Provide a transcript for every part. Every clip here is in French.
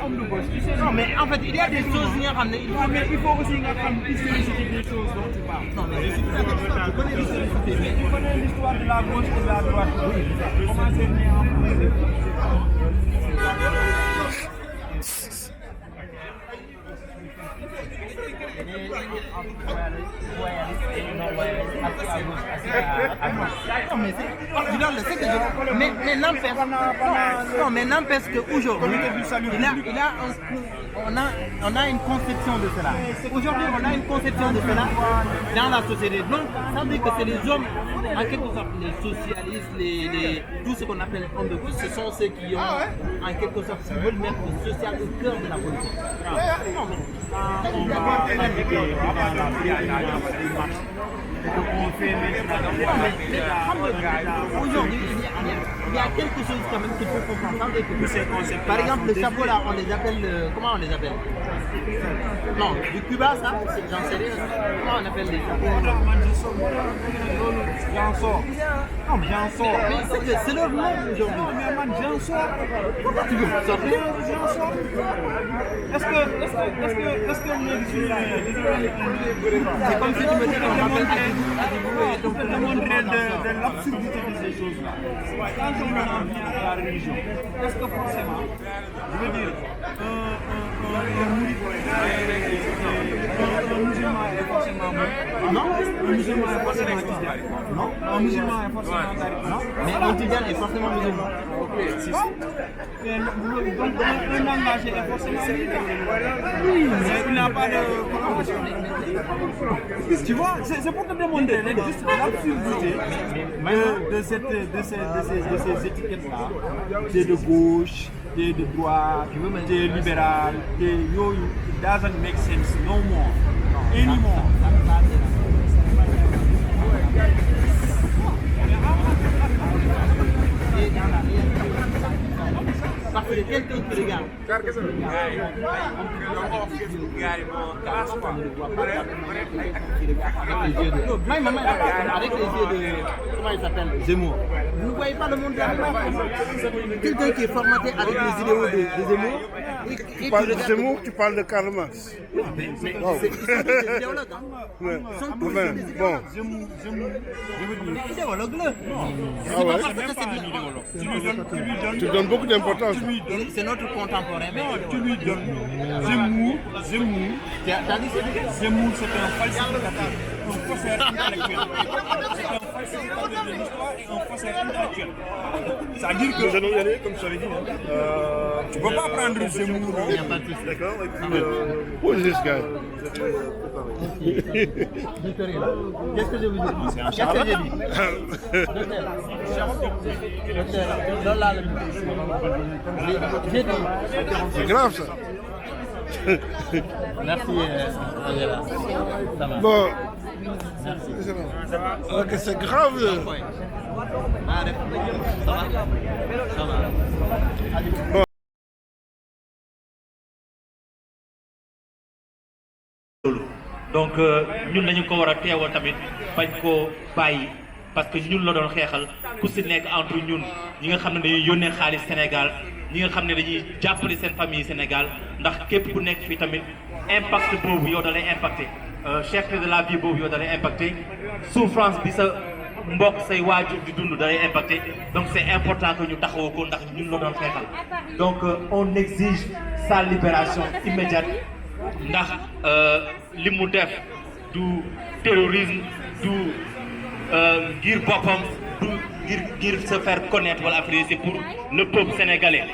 homme de gauche. Non, mais en fait, il y a des choses qui sont ramenées. Mais il faut aussi apprendre l'historicité des choses dont tu parles. Non, mais je connais l'historicité. Mais tu connais l'histoire de la gauche et de la droite. Comment c'est né en France? Non, mais mais n'empêche qu'aujourd'hui, on a une conception de cela. Aujourd'hui, on a une conception de cela dans la société. Donc, ça veut dire que c'est les hommes, en quelque sorte, les socialistes, tout ce qu'on appelle hommes de gauche, ce sont ceux qui ont, en quelque sorte, qui veulent mettre le social au cœur de la politique. Non, mais, aujourd'hui, il y a quelque chose quand même qu'il faut comprendre. Par exemple, le chapeau là, on les appelle, comment on les appelle? Non, du Cuba, ça, j'en sais rien. Comment on appelle les chapeaux? J'en sors. Non, mais j'en sors. Mais c'est leur nom aujourd'hui. Non, mais man, j'en sors. Pourquoi tu veux sortir? J'en sors. Est-ce que c'est comme si tu me dis qu'on m'appelle on peut démontrer de l'absurdité de ces choses-là. Quand on en vient à la religion, est-ce que forcément, je veux dire, un musulman est forcément bon? Non, un musulman est forcément chrétien. Non, un musulman est forcément tariq. Non, mais un tijane est forcément musulman. Donc un engagé est forcément oui, mais il n'a pas de formation. Tu vois, c'est pour te démontrer juste l'absurdité de ces étiquettes-là. T'es de gauche, t'es de droite, t'es libéral, t'es yo, it doesn't make sense no more, anymore. Parce que quelqu'un qui regarde. Avec les yeux de. Comment il s'appelle? Zemmour. Vous ne voyez pas le monde derrière. Quelqu'un qui est formaté avec les idéaux de Zemmour. Tu parles de Zemmour, tu parles de Karl Marx. Mais ils sont des idéologues. Ils sont tous des idéologues. Idéologue là. Ah ouais. Parce que c'est bien. Tu donnes beaucoup d'importance. C'est notre contemporain. Non, tu lui donnes Zemmour. Zemmour, c'est un falsificateur, un faussaire intellectuel. C'est un falsificateur de l'histoire et un faussaire intellectuel. C'est-à-dire que, comme je t'avais dit. tu ne peux pas prendre Zemmour. D'accord. Who is this guy? Qu'est-ce que je vous dis? Qu'est-ce que j'ai dit? C'est grave ça. Merci, Angela. Ça va. Bon. Merci. Ok, c'est grave. Ça va? Ça va. Bon. Donc ñun dañu ko war a teewal tamit bañ koo bàyyi parce que ñun la doon xeexal ku si nekk entre ñun ñi nga xam ne dañuy yónnee xaalis Sénégal ñi nga xam ne dañuy jàppale seen famille Sénégal ndax képp ku nekk fii tamit impact boobu yow da lay impacté cherté de la vie boobu yow da lay impacté souffrance bi sa mbokk say waajur di dund da lay impacté donc c'est important que ñu taxawoo ko ndax ñun la doon xeexal donc on exige sa libération immédiate ndax li mu def du terrorisme du ngir boppam du ngir se faire connaître wala affaire c'est pour le peuple sénégalais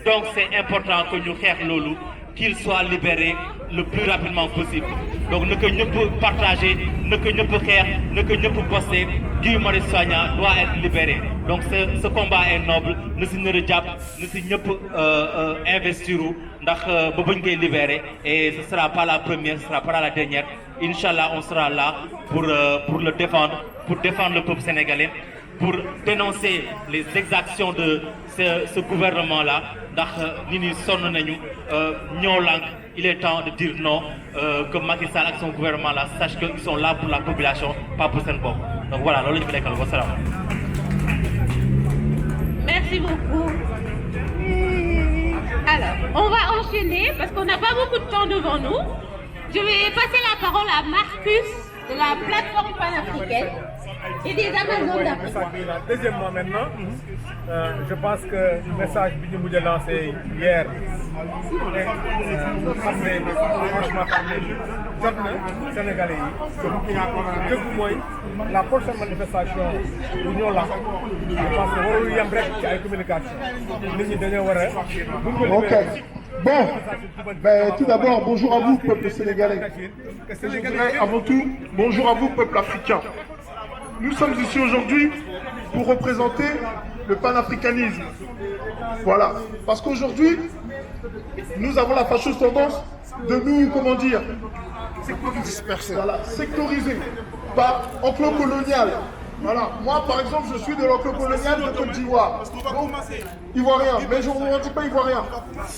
donc c'est important que ñu xeex loolu qu'il soit libéré le plus rapidement possible donc na ko ñëpp partager na ko ñëpp xeex na ko ñëpp posté Guy Marius Sagna doit être libéré donc ce combat est noble na si nar a jàpp na si ñëpp investir ndax ba bañ koy libérer et ce sera pas la première ce sera pas la dernière Inch'Allah on sera là pour le défendre pour défendre le peuple sénégalais pour dénoncer les exactions de ce gouvernement là ndax nit ñi sonn nañu ñoo lànk il est temps de dire non que Macky Sall ak son gouvernement là sache que ils sont là pour la population pas pour seen bopp donc voilà loolu la ñu fi nekkal wasalaam. Merci beaucoup. Alors, on va enchaîner. enchaîner parce qu'on n'a pas beaucoup de temps devant nous. Je vais passer la parole à Marcus de la plateforme panafricaine et des Amazones d'Afrique. Deuxièmement, maintenant, je pense que le message que nous avons lancé hier, franchement, Sénégalais, la prochaine manifestation, l'Union là, je pense que nous avons une communication. Ok. Bon, ben, tout d'abord, bonjour à vous, peuple sénégalais. Je dirais avant tout, bonjour à vous, peuple africain. Nous sommes ici aujourd'hui pour représenter le panafricanisme. Voilà. Parce qu'aujourd'hui, nous avons la fâcheuse tendance de nous, comment dire, disperser, voilà, sectoriser par enclos colonial. Voilà. Moi, par exemple, je suis de l'enclos colonial de Côte d'Ivoire. Ivoirien, mais je ne me revendique pas ivoirien.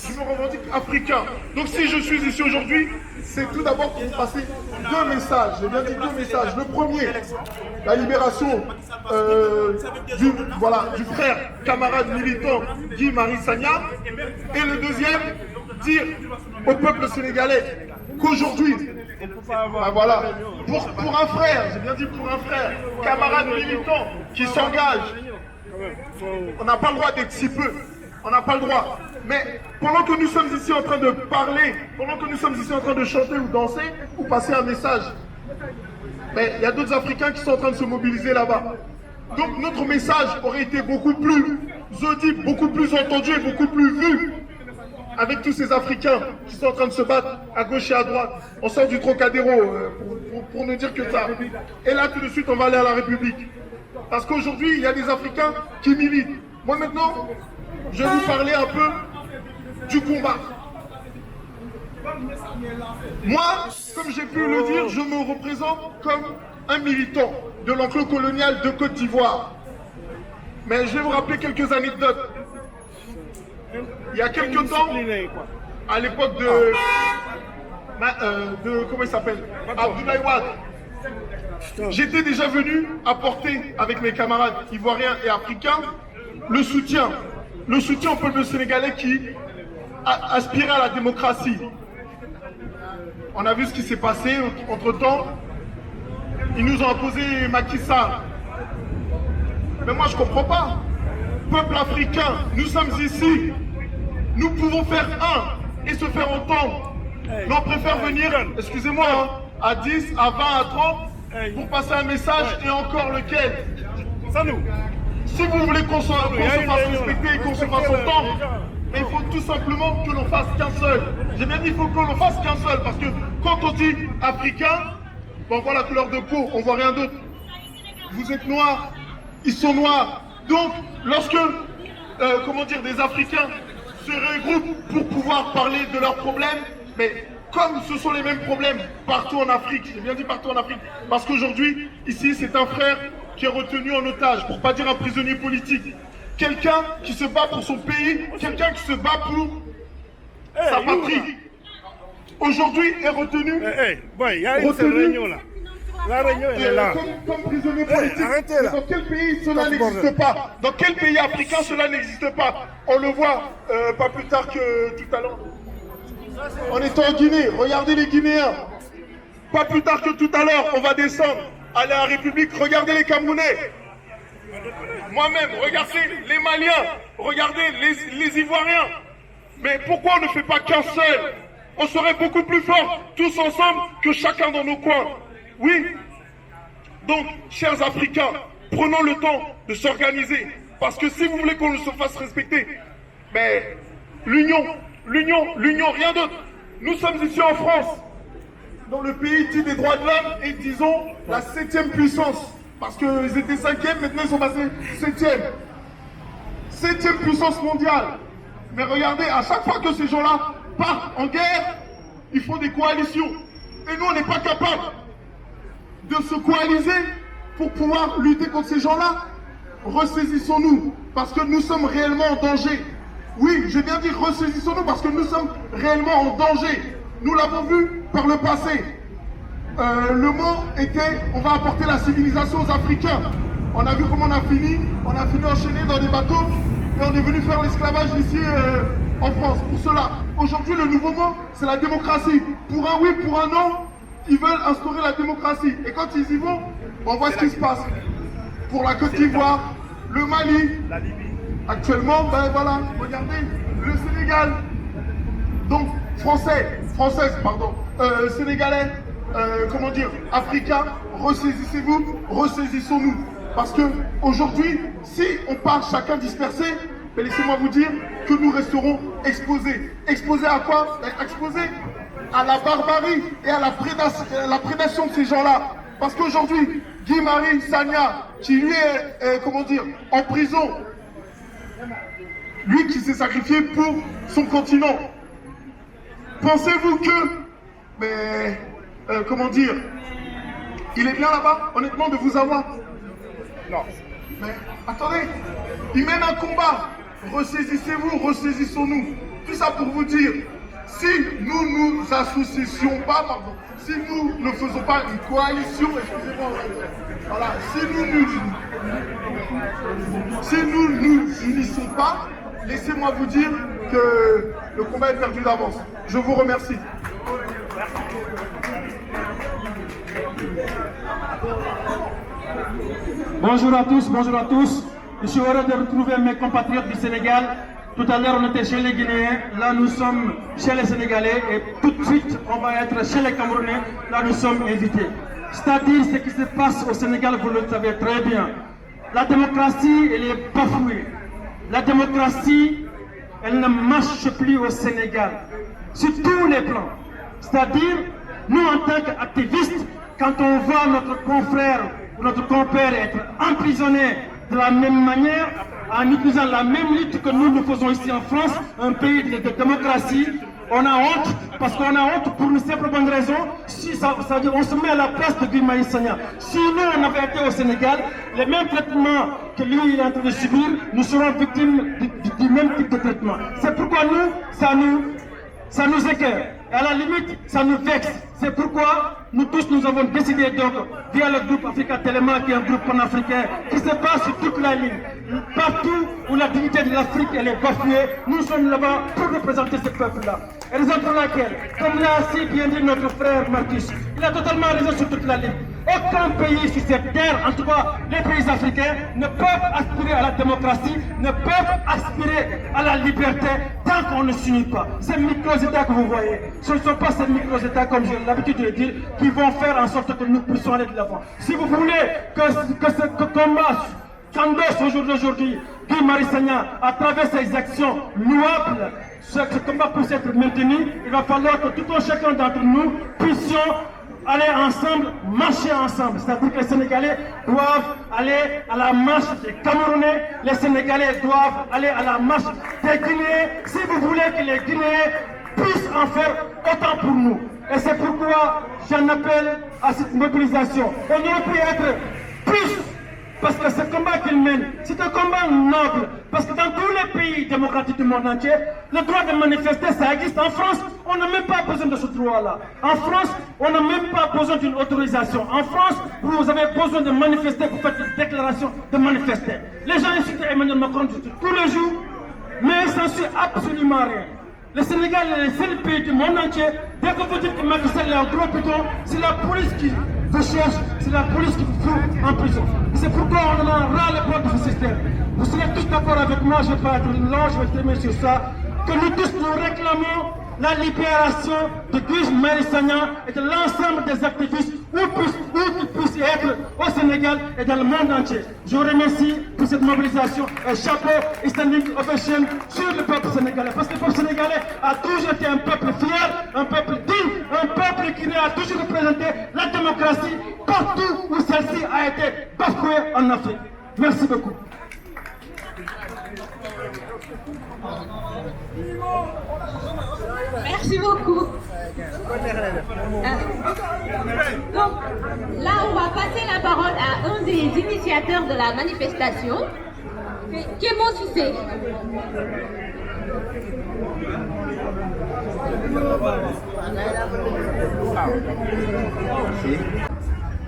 Je me revendique africain. Donc si je suis ici aujourd'hui, c'est tout d'abord pour vous passer deux messages. J'ai bien dit deux messages. Le premier, la libération du frère, camarade militant Guy Marius Sagna. Et le deuxième, dire au peuple sénégalais qu'aujourd'hui, voilà, pour un frère, j'ai bien dit pour un frère, camarade militant qui s'engage, on n'a pas le droit d'être si peu, on n'a pas le droit. Mais pendant que nous sommes ici en train de parler, pendant que nous sommes ici en train de chanter ou danser, ou passer un message, mais il y a d'autres Africains qui sont en train de se mobiliser là-bas. Donc notre message aurait été beaucoup plus audible, beaucoup plus entendu et beaucoup plus vu avec tous ces Africains qui sont en train de se battre à gauche et à droite. On sort du Trocadéro pour ne dire que ça. Et là, tout de suite, on va aller à la République. Parce qu'aujourd'hui, il y a des Africains qui militent. Moi, maintenant, je vais vous parler un peu du combat. Moi, comme j'ai pu le dire, je me représente comme un militant de l'enclos colonial de Côte d'Ivoire. Mais je vais vous rappeler quelques anecdotes. Il y a quelques temps, à l'époque de comment il s'appelle, Abdoulaye Wade, j'étais déjà venu apporter avec mes camarades ivoiriens et africains le soutien au peuple sénégalais qui aspirait à la démocratie. On a vu ce qui s'est passé entre-temps. Ils nous ont imposé Macky Sall. Mais moi je comprends pas. Peuple africain, nous sommes ici. Nous pouvons faire un et se faire entendre. Mais on préfère venir, excusez-moi, hein, à 10, à 20, à 30 pour passer un message et encore lequel. Si vous voulez qu'on se fasse respecter et qu'on se fasse entendre, il faut tout simplement que l'on fasse qu'un seul. J'ai bien dit il faut que l'on fasse qu'un seul parce que quand on dit africain, on voit la couleur de peau, on voit rien d'autre. Vous êtes noirs, ils sont noirs. Donc, lorsque, comment dire, des Africains se regroupent pour pouvoir parler de leurs problèmes, mais comme ce sont les mêmes problèmes partout en Afrique, j'ai bien dit partout en Afrique, parce qu'aujourd'hui, ici, c'est un frère qui est retenu en otage, pour pas dire un prisonnier politique. Quelqu'un qui se bat pour son pays, quelqu'un qui se bat pour sa patrie. Aujourd'hui est retenu, La réunion, elle est là. Comme prisonnier politique. Arrêtez là. Dans quel pays cela n'existe pas? Dans quel pays africain cela n'existe pas? On le voit pas plus tard que tout à l'heure. On est en Guinée, regardez les Guinéens. Pas plus tard que tout à l'heure, on va descendre, aller à la République, regardez les Camerounais. Moi-même, regardez les Maliens, regardez les Ivoiriens. Mais pourquoi on ne fait pas qu'un seul? On serait beaucoup plus forts tous ensemble que chacun dans nos coins. Oui. Donc, chers Africains, prenons le temps de s'organiser. Parce que si vous voulez qu'on se fasse respecter, mais l'union, rien d'autre. Nous sommes ici en France, dans le pays dit des droits de l'homme et disons la 7e puissance. Parce qu'ils étaient 5e, maintenant ils sont passés 7e. 7e puissance mondiale. Mais regardez, à chaque fois que ces gens-là partent en guerre, ils font des coalitions. Et nous, on n'est pas capable de se coaliser pour pouvoir lutter contre ces gens-là. Ressaisissons-nous, parce que nous sommes réellement en danger. Oui, j'ai bien dit ressaisissons-nous, parce que nous sommes réellement en danger. Nous l'avons vu par le passé. Le mot était, on va apporter la civilisation aux Africains. On a vu comment on a fini enchaîné dans des bateaux, et on est venu faire l'esclavage ici en France. Pour cela, aujourd'hui, le nouveau mot, c'est la démocratie. Pour un oui, pour un non, ils veulent instaurer la démocratie. Et quand ils y vont, on voit ce qui se passe. Pour la Côte d'Ivoire, le Mali, actuellement, ben voilà, regardez, le Sénégal. Donc, sénégalais, comment dire, africains, ressaisissez-vous, ressaisissons-nous. Parce que aujourd'hui, si on part chacun dispersé, mais laissez-moi vous dire que nous resterons exposés. Exposés à quoi? Exposés à la barbarie et à la prédation de ces gens-là. Parce qu'aujourd'hui, Guy Marius Sagna, qui lui est, en prison, lui qui s'est sacrifié pour son continent, pensez-vous que, il est bien là-bas, honnêtement, de vous avoir? Non. Mais attendez, il mène un combat. Ressaisissez-vous, ressaisissons-nous. Tout ça pour vous dire, si nous nous associons pas, si nous ne faisons pas une coalition, excusez-moi, voilà, si nous nous unissons pas, laissez-moi vous dire que le combat est perdu d'avance. Je vous remercie. Bonjour à tous, bonjour à tous. Je suis heureux de retrouver mes compatriotes du Sénégal. Tout à l'heure, on était chez les Guinéens, là nous sommes chez les Sénégalais et tout de suite, on va être chez les Camerounais, là nous sommes invités. C'est-à-dire ce qui se passe au Sénégal, vous le savez très bien. La démocratie, elle est bafouée. La démocratie, elle ne marche plus au Sénégal, sur tous les plans. C'est-à-dire, nous en tant qu'activistes, quand on voit notre confrère ou notre compère être emprisonné de la même manière, en utilisant la même lutte que nous faisons ici en France, un pays de démocratie, on a honte, parce qu'on a honte pour une simple bonne raison, si on se met à la place de Guy Marius Sagna. Si nous, on avait été au Sénégal, les mêmes traitements que lui il est en train de subir, nous serons victimes du même type de traitement. C'est pourquoi nous, ça nous écoeure. Et à la limite, ça nous vexe. C'est pourquoi nous tous, nous avons décidé donc, via le groupe Africa Téléma, qui est un groupe panafricain, qui se passe sur toute la ligne. Partout où la dignité de l'Afrique elle est bafouée, nous sommes là-bas pour représenter ce peuple-là. Et raison pour laquelle, comme l'a si bien dit notre frère Marcus, il a totalement raison sur toute la ligne. Aucun pays sur cette terre, en tout cas les pays africains, ne peuvent aspirer à la démocratie, ne peuvent aspirer à la liberté tant qu'on ne s'unit pas. Ces micro-États que vous voyez, ce ne sont pas ces micro-États, comme j'ai l'habitude de le dire, qui vont faire en sorte que nous puissions aller de l'avant. Si vous voulez que ce combat s'endosse au jour d'aujourd'hui, Guy Marius Sagna, à travers ses actions louables, ce combat puisse être maintenu, il va falloir que tout un chacun d'entre nous puissions aller ensemble, marcher ensemble. C'est-à-dire que les Sénégalais doivent aller à la marche des Camerounais, les Sénégalais doivent aller à la marche des Guinéens, si vous voulez que les Guinéens puissent en faire autant pour nous. Et c'est pourquoi j'en appelle à cette mobilisation. On aurait pu être plus, parce que ce combat qu'ils mènent, c'est un combat noble. Parce que dans tous les pays démocratiques du monde entier, le droit de manifester, ça existe. En France, on n'a même pas besoin de ce droit-là. En France, on n'a même pas besoin d'une autorisation. En France, vous avez besoin de manifester, vous faites une déclaration de manifester. Les gens insultent Emmanuel Macron tous les jours, mais ça ne suit absolument rien. Le Sénégal est le seul pays du monde entier. Dès que vous dites que Macky Sall est un gros piton, c'est la police qui vous cherche, c'est la police qui vous fout en prison. C'est pourquoi on en a ras le bord de ce système. Vous serez tous d'accord avec moi, je ne vais pas être long, je vais terminer sur ça, que nous tous nous réclamons la libération de Guy Marius Sagna et de l'ensemble des activistes où qu'ils puissent être au Sénégal et dans le monde entier. Je vous remercie pour cette mobilisation et chapeau et standing ovation sur le peuple sénégalais. Parce que le peuple sénégalais a toujours été un peuple fier, un peuple digne, un peuple qui a toujours représenté la démocratie partout où celle-ci a été bafouée en Afrique. Merci beaucoup. Merci beaucoup. Donc, là, on va passer la parole à un des initiateurs de la manifestation, Kémo Cissé.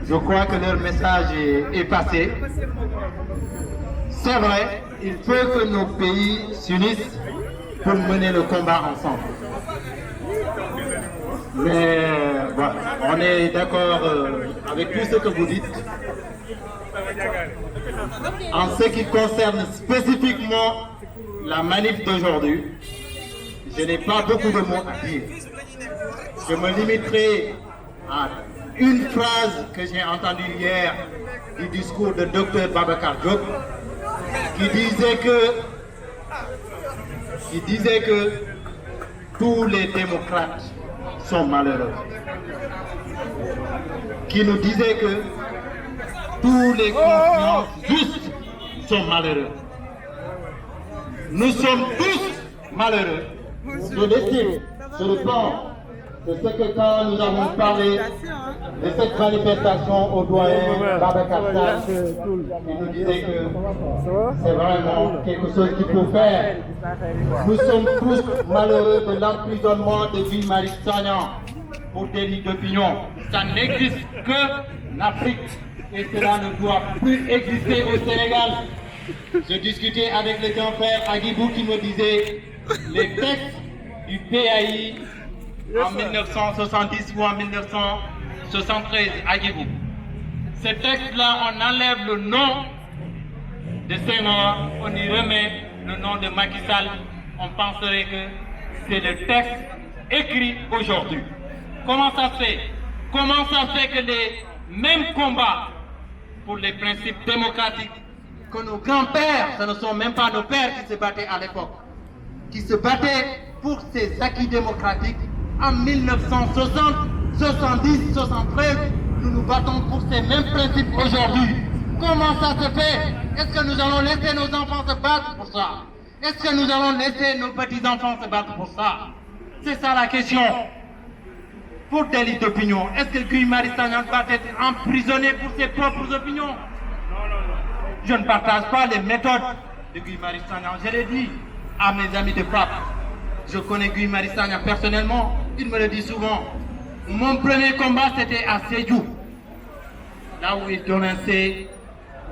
Je crois que leur message est passé. C'est vrai, il faut que nos pays s'unissent pour mener le combat ensemble. Mais voilà, on est d'accord avec tout ce que vous dites. En ce qui concerne spécifiquement la manif d'aujourd'hui, je n'ai pas beaucoup de mots à dire. Je me limiterai à une phrase que j'ai entendue hier du discours de Dr Babacar Diop qui disait que tous les démocrates sont malheureux. Qui nous disait que tous les consciences justes sont malheureux. Nous sommes tous malheureux. Je l'estime, je le pense. C'est ce que quand nous avons parlé de cette manifestation au doyen Babacar Sall, il nous disait que c'est vraiment quelque chose qu'il faut faire. Nous sommes tous malheureux de l'emprisonnement de Guy Marius Sagna pour délit d'opinion. Ça n'existe que en Afrique et cela ne doit plus exister au Sénégal. Je discutais avec le grand frère Agibou qui me disait les textes du PAI en 1970 ou en 1973 à Guébou. Ce texte-là, on enlève le nom de Senghor, on y remet le nom de Macky Sall. On penserait que c'est le texte écrit aujourd'hui. Comment ça se fait? Comment ça se fait que les mêmes combats pour les principes démocratiques que nos grands-pères, ce ne sont même pas nos pères qui se battaient à l'époque, qui se battaient pour ces acquis démocratiques, en 1960, 70, 73, nous nous battons pour ces mêmes principes aujourd'hui. Comment ça se fait? Est-ce que nous allons laisser nos enfants se battre pour ça? Est-ce que nous allons laisser nos petits-enfants se battre pour ça? C'est ça la question. Pour délit d'opinion, est-ce que Guy Marius Sagna va être emprisonné pour ses propres opinions? Je ne partage pas les méthodes de Guy Marius Sagna. Je l'ai dit à mes amis de FRAPP. Je connais Guy Marius Sagna personnellement, il me le dit souvent. Mon premier combat c'était à Sédhiou, là où il dénonçait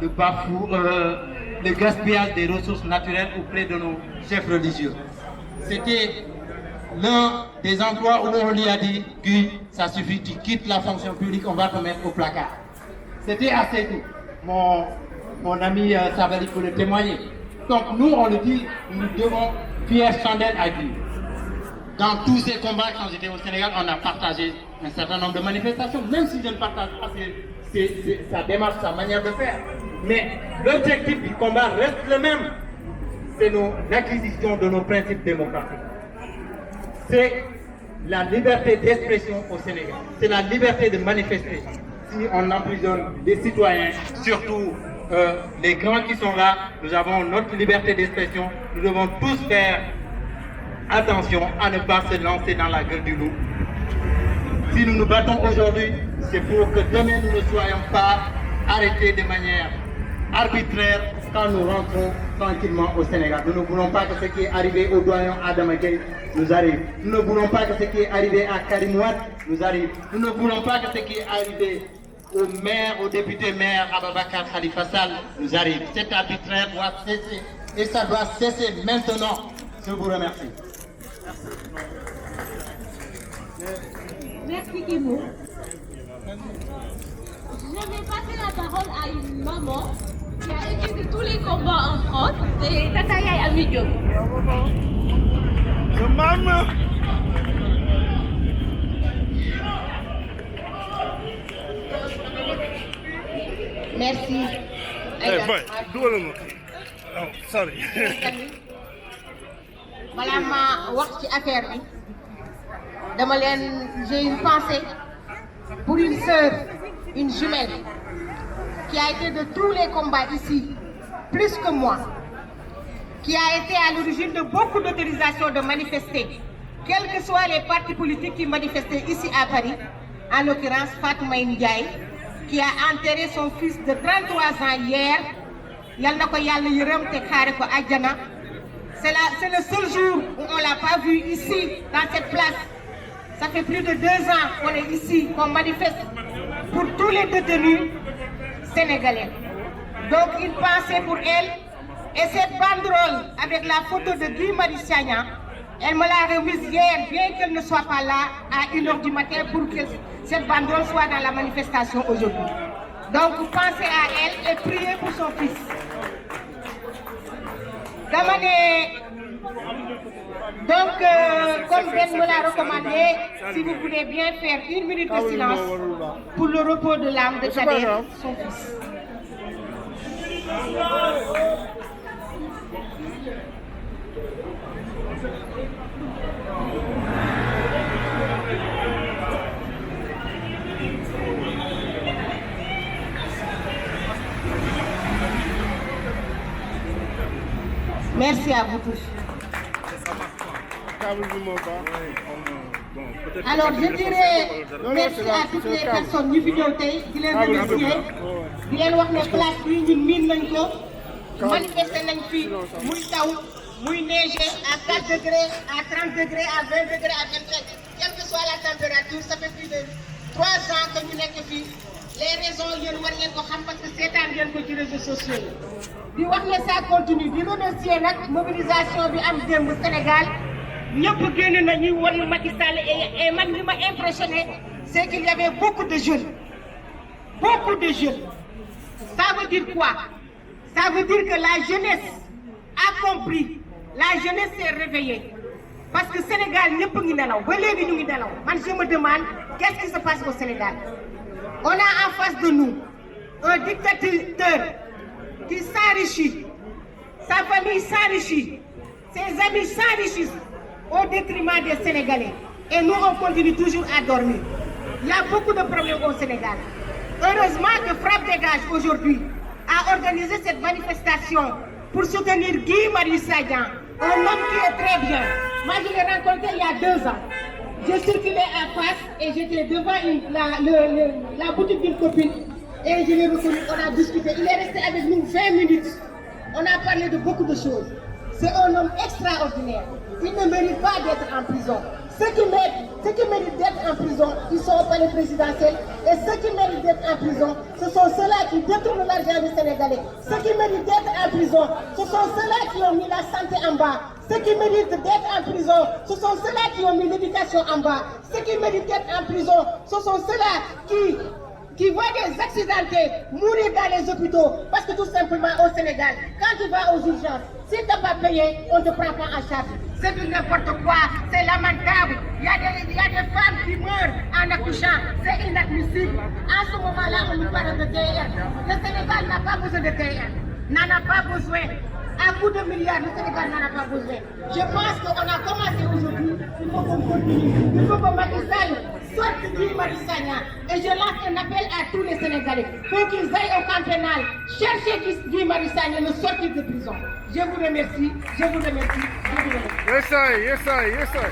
le gaspillage des ressources naturelles auprès de nos chefs religieux. C'était l'un des endroits où on lui a dit, Guy, ça suffit, tu quittes la fonction publique, on va te mettre au placard. C'était à Sédhiou. Mon ami Savali peut le témoigner. Donc nous, on le dit, nous devons Pierre Chandel a dit. Dans tous ces combats, quand j'étais au Sénégal, on a partagé un certain nombre de manifestations, même si je ne partage pas sa démarche, sa manière de faire. Mais l'objectif du combat reste le même. C'est l'acquisition de nos principes démocratiques. C'est la liberté d'expression au Sénégal. C'est la liberté de manifester. Si on emprisonne des citoyens, surtout les grands qui sont là, nous avons notre liberté d'expression. Nous devons tous faire attention à ne pas se lancer dans la gueule du loup. Si nous nous battons aujourd'hui, c'est pour que demain nous ne soyons pas arrêtés de manière arbitraire quand nous rentrons tranquillement au Sénégal. Nous ne voulons pas que ce qui est arrivé au doyen Adama Gueye nous arrive. Nous ne voulons pas que ce qui est arrivé à Karim Wade nous arrive. Nous ne voulons pas que ce qui est arrivé au maire, au député maire Ababacar Khalifa Sall nous arrive. Cet arbitraire doit cesser et ça doit cesser maintenant. Je vous remercie. Merci Guimou. Je vais passer la parole à une maman qui a écrit tous les combats en France, c'est Tata Yaye Amy Diop. Maman. Merci. Hey, boy, do it. Oh, sorry. Voilà ma wax ci affaire bi. J'ai une pensée pour une sœur, une jumelle, qui a été de tous les combats ici, plus que moi, qui a été à l'origine de beaucoup d'autorisations de manifester, quels que soient les partis politiques qui manifestaient ici à Paris, en l'occurrence Fatouma Ndiaye, qui a enterré son fils de 33 ans hier. C'est le seul jour où on ne l'a pas vu ici, dans cette place. Ça fait plus de 2 ans qu'on est ici, qu'on manifeste pour tous les détenus sénégalais. Donc une pensée pour elle. Et cette banderole avec la photo de Guy Marius Sagna Elle me l'a remise hier, bien qu'elle ne soit pas là à 1h du matin pour que cette banderole soit dans la manifestation aujourd'hui. Donc pensez à elle et priez pour son fils. Donc, comme Ben me l'a recommandé, si vous voulez bien faire 1 minute de silence pour le repos de l'âme de Kader, son fils. Merci à vous tous. Alors, je dirais merci à toutes les personnes qui viennent di leen remercier di leen wax ne place bi ñun miin nañ ko manifester nañ fi muy taw muy neige à 4 degrés, à 30 degrés, à 20 degrés, à 25, quelle que soit la température, ça fait plus de 3 ans que ñu nekk fii. Les raisons yéen war ngeen ko xam parce que seetaan ngeen ko ci réseaux sociaux yi. di wax ne ça continue di remercier nag mobilisation bi am démb Sénégal ñëpp génn nañu wan Macky Sall et man li ma impressionné c'est qu'il y avait beaucoup de jeunes. Beaucoup de jeunes. Ça veut dire quoi? Ça veut dire que la jeunesse a compris. La jeunesse s'est réveillée. Parce que Sénégal ñëpp ngi nelaw ba léegi ñu ngi nelaw. Man je me demande qu'est-ce qui se passe au Sénégal. On a en face de nous un dictateur qui s'enrichit, sa famille s'enrichit, ses amis s'enrichissent au détriment des Sénégalais. Et nous, on continue toujours à dormir. Il y a beaucoup de problèmes au Sénégal. Heureusement que Frappe Dégage aujourd'hui a organisé cette manifestation pour soutenir Guy Marius Sagna, un homme qui est très bien. Moi, je l'ai rencontré il y a 2 ans. Je circulais à face et j'étais devant la boutique d'une copine et je l'ai reconnu, on a discuté. Il est resté avec nous 20 minutes. On a parlé de beaucoup de choses. C'est un homme extraordinaire. Il ne mérite pas d'être en prison. Ceux qui méritent d'être en prison, ils sont au palais présidentiel. Et ceux qui méritent d'être en prison, ce sont ceux-là qui détournent l'argent des Sénégalais. Ceux qui méritent d'être en prison, ce sont ceux-là qui ont mis la santé en bas. Ceux qui méritent d'être en prison, ce sont ceux-là qui ont mis l'éducation en bas. Ceux qui méritent d'être en prison, ce sont ceux-là qui voient des accidentés mourir dans les hôpitaux. Parce que tout simplement au Sénégal, quand tu vas aux urgences, si tu n'as pas payé, on ne te prend pas en charge. C'est du n'importe quoi, c'est lamentable. Il y a des femmes qui meurent en accouchant, c'est inadmissible. En ce moment-là, on nous parle de TR. Le Sénégal n'a pas besoin de TR, n'en a pas besoin. À coup de milliards, le Sénégal n'en a pas besoin. Je pense qu'on a commencé aujourd'hui, il faut qu'on continue. Il faut que Macky Sall sorte Guy Marius Sagna. Et je lance un appel à tous les Sénégalais pour qu'ils aillent au camp pénal chercher Guy Marius Sagna et le sortir de prison. Je vous remercie, je vous remercie, je vous remercie. Yes, sir, yes, sir, yes, sir.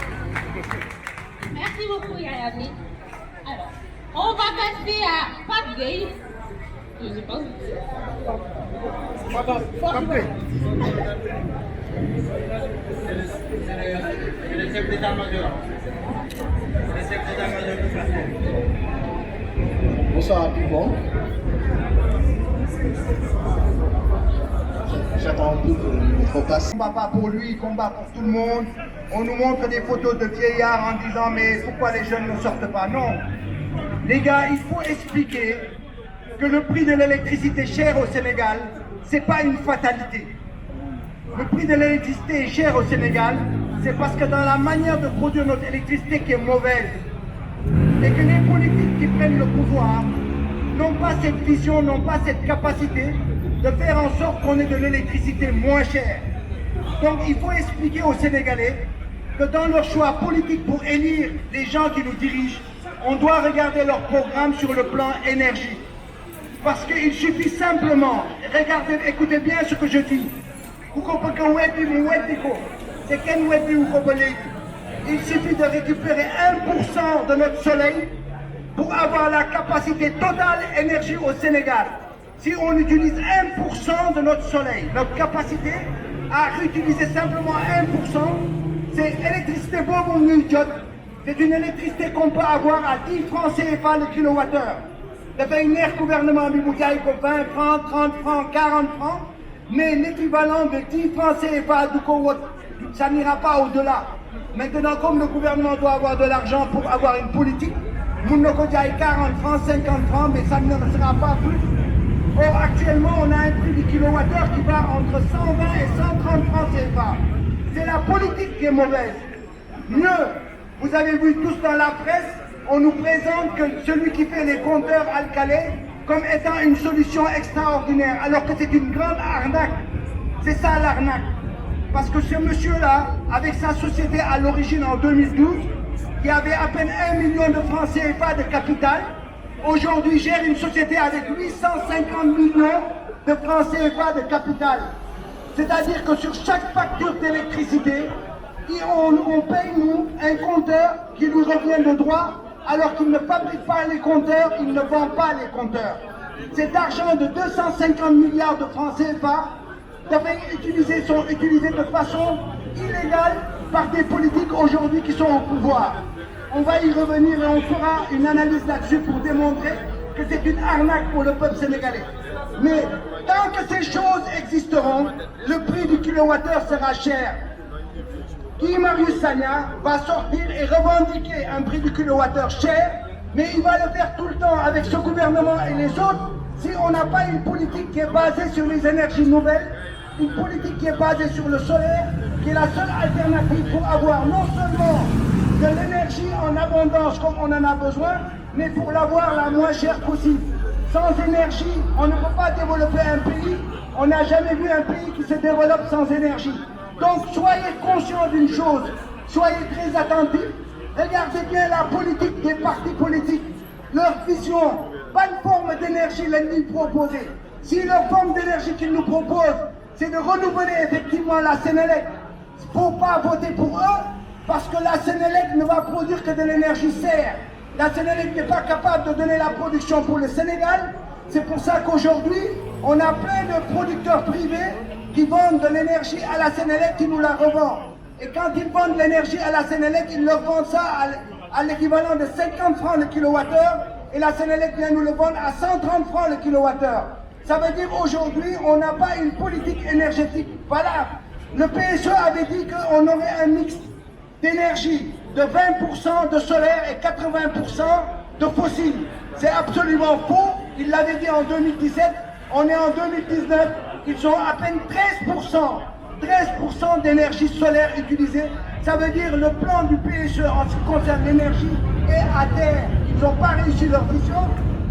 Merci beaucoup, Yayami. Alors, on va passer à Pape Gueye. Je sais pas. Pape Gueye. Le chef d'état-major. Bonsoir à tout le monde. J'attends un peu que notre passe. Combat pas pour lui, combat pour tout le monde. On nous montre des photos de vieillards en disant mais pourquoi les jeunes ne sortent pas? Non. Les gars, il faut expliquer que le prix de l'électricité cher au Sénégal, c'est pas une fatalité. Le prix de l'électricité est cher au Sénégal, c'est parce que dans la manière de produire notre électricité qui est mauvaise, et que les politiques qui prennent le pouvoir n'ont pas cette vision, n'ont pas cette capacité de faire en sorte qu'on ait de l'électricité moins chère. Donc il faut expliquer aux Sénégalais que dans leur choix politique pour élire les gens qui nous dirigent, on doit regarder leur programme sur le plan énergie. Parce qu'il suffit simplement, regardez, écoutez bien ce que je dis. Il suffit de récupérer 1% de notre soleil pour avoir la capacité totale énergie au Sénégal. Si on utilise 1% de notre soleil, notre capacité à réutiliser simplement 1%, c'est électricité c'est une électricité qu'on peut avoir à 10 francs CFA le kilowattheure. Dafay neex gouvernement bi mu jaay ko 20 francs, 30 francs, 40 francs, mais l'équivalent de 10 francs CFA du ko wot, ça n'ira pas au-delà. Maintenant, comme le gouvernement doit avoir de l'argent pour avoir une politique, nous ne 40 francs, 50 francs, mais ça ne sera pas plus. Or, actuellement, on a un prix du kilowattheure qui va entre 120 et 130 francs CFA. C'est la politique qui est mauvaise. Mieux, vous avez vu tous dans la presse, on nous présente que celui qui fait les compteurs Alcalay comme étant une solution extraordinaire, alors que c'est une grande arnaque. C'est ça l'arnaque. Parce que ce monsieur-là, avec sa société à l'origine en 2012, qui avait à peine 1 million de francs CFA de capital, aujourd'hui gère une société avec 850 millions de francs CFA de capital. C'est-à-dire que sur chaque facture d'électricité, on paye, nous, un compteur qui nous revient de droit, alors qu'il ne fabrique pas les compteurs, il ne vend pas les compteurs. Cet argent de 250 milliards de francs CFA sont utilisés de façon illégale par des politiques aujourd'hui qui sont au pouvoir. On va y revenir et on fera une analyse là-dessus pour démontrer que c'est une arnaque pour le peuple sénégalais. Mais tant que ces choses existeront, le prix du kilowattheure sera cher. Guy Marius Sagna va sortir et revendiquer un prix du kilowattheure cher, mais il va le faire tout le temps avec ce gouvernement et les autres si on n'a pas une politique qui est basée sur les énergies nouvelles, une politique qui est basée sur le solaire, qui est la seule alternative pour avoir non seulement de l'énergie en abondance comme on en a besoin, mais pour l'avoir la moins chère possible. Sans énergie, on ne peut pas développer un pays. On n'a jamais vu un pays qui se développe sans énergie. Donc soyez conscients d'une chose, soyez très attentifs. Regardez bien la politique des partis politiques, leur vision, pas une forme d'énergie l'ennemi proposée. Si leur forme d'énergie qu'ils nous proposent, c'est de renouveler effectivement la Sénélec, il ne faut pas voter pour eux, parce que la Sénélec ne va produire que de l'énergie serre. La Sénélec n'est pas capable de donner la production pour le Sénégal. C'est pour ça qu'aujourd'hui, on a plein de producteurs privés qui vendent de l'énergie à la Sénélec, qui nous la revendent. Et quand ils vendent l'énergie à la Sénélec, ils leur vendent ça à l'équivalent de 50 francs le kilowattheure, et la Sénélec vient nous le vendre à 130 francs le kilowattheure. Ça veut dire aujourd'hui, on n'a pas une politique énergétique valable. Le PSE avait dit qu'on aurait un mix d'énergie de 20% de solaire et 80% de fossiles. C'est absolument faux. Il l'avait dit en 2017. On est en 2019. Ils sont à peine 13% d'énergie solaire utilisée. Ça veut dire le plan du PSE en ce qui concerne l'énergie est à terre. Ils n'ont pas réussi leur vision.